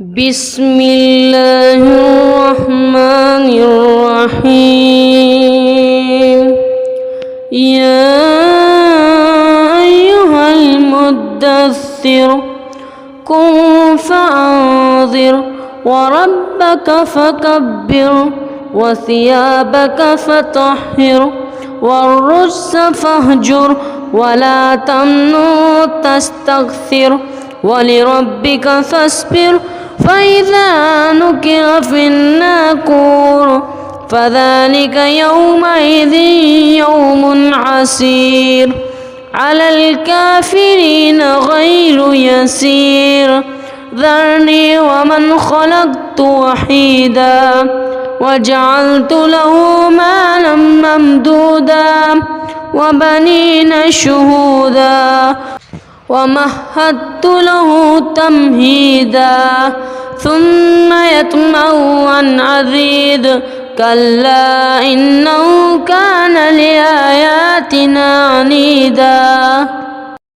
بسم الله الرحمن الرحيم. يا أيها المدثر قم فأنذر وربك فكبر وثيابك فطهر والرجس فاهجر ولا تمنن تستكثر ولربك فاصبر فإذا نكر في الناقور فذلك يومئذ يوم عسير على الكافرين غير يسير. ذرني ومن خلقت وحيدا وجعلت له مالا ممدودا وبنين شهودا ومهدت له تمهيدا ثم يطمع أن أزيد كلا إنه كان لآياتنا عنيدا.